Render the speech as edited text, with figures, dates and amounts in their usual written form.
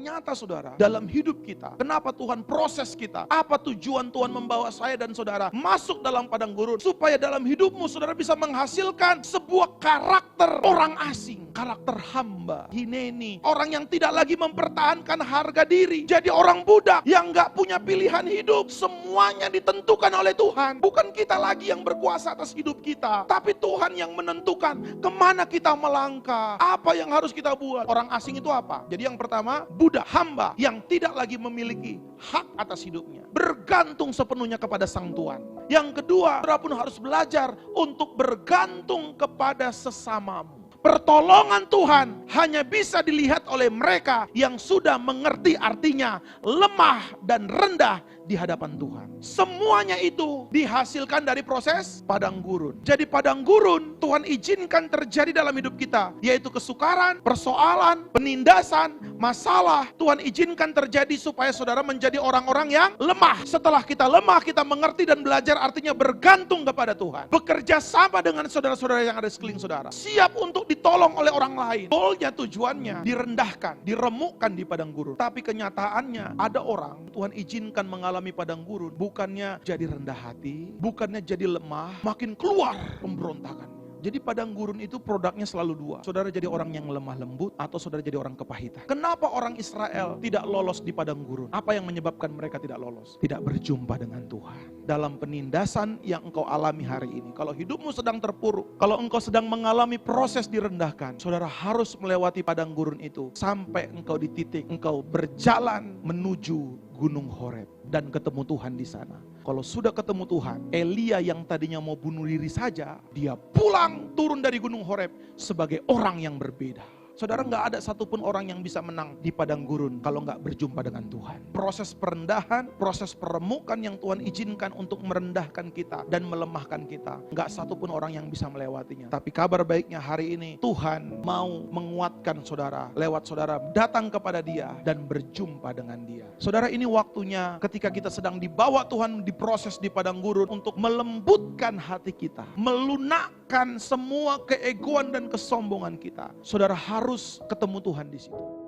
ternyata saudara, dalam hidup kita, kenapa Tuhan proses kita? Apa tujuan Tuhan membawa saya dan saudara masuk dalam padang gurun? Supaya dalam hidupmu saudara bisa menghasilkan sebuah karakter orang asing, karakter hamba, hineni, orang yang tidak lagi mempertahankan harga diri, jadi orang budak yang gak punya pilihan hidup. Semuanya ditentukan oleh Tuhan. Bukan kita lagi yang berkuasa atas hidup kita, tapi Tuhan yang menentukan kemana kita melangkah, apa yang harus kita buat. Orang asing itu apa? Jadi yang pertama, budak, hamba yang tidak lagi memiliki hak atas hidupnya, bergantung sepenuhnya kepada sang Tuhan. Yang kedua, saudara pun harus belajar untuk bergantung kepada sesamamu. Pertolongan Tuhan hanya bisa dilihat oleh mereka yang sudah mengerti artinya lemah dan rendah di hadapan Tuhan. Semuanya itu dihasilkan dari proses padang gurun. Jadi padang gurun Tuhan izinkan terjadi dalam hidup kita, yaitu kesukaran, persoalan, penindasan, masalah. Tuhan izinkan terjadi supaya saudara menjadi orang-orang yang lemah. Setelah kita lemah, kita mengerti dan belajar artinya bergantung kepada Tuhan. Bekerja sama dengan saudara-saudara yang ada di sekeliling saudara. Siap untuk ditolong oleh orang lain. Goalnya, tujuannya direndahkan, diremukkan di padang gurun. Tapi kenyataannya ada orang Tuhan izinkan mengalami padang gurun, bukannya jadi rendah hati, bukannya jadi lemah, makin keluar pemberontakan. Jadi padang gurun itu produknya selalu dua. Saudara jadi orang yang lemah lembut atau saudara jadi orang kepahitan. Kenapa orang Israel tidak lolos di padang gurun? Apa yang menyebabkan mereka tidak lolos? Tidak berjumpa dengan Tuhan. Dalam penindasan yang engkau alami hari ini, kalau hidupmu sedang terpuruk, kalau engkau sedang mengalami proses direndahkan, saudara harus melewati padang gurun itu sampai engkau di titik engkau berjalan menuju Gunung Horeb dan ketemu Tuhan di sana. Kalau sudah ketemu Tuhan, Elia yang tadinya mau bunuh diri saja, dia pulang turun dari Gunung Horeb sebagai orang yang berbeda. Saudara, gak ada satupun orang yang bisa menang di padang gurun kalau gak berjumpa dengan Tuhan. Proses perendahan, proses peremukan yang Tuhan izinkan untuk merendahkan kita dan melemahkan kita, gak satupun orang yang bisa melewatinya. Tapi kabar baiknya hari ini, Tuhan mau menguatkan saudara, lewat saudara datang kepada Dia dan berjumpa dengan Dia. Saudara, ini waktunya ketika kita sedang dibawa Tuhan diproses di padang gurun untuk melembutkan hati kita, melunakkan semua keegoan dan kesombongan kita. Saudara harus ketemu Tuhan di situ.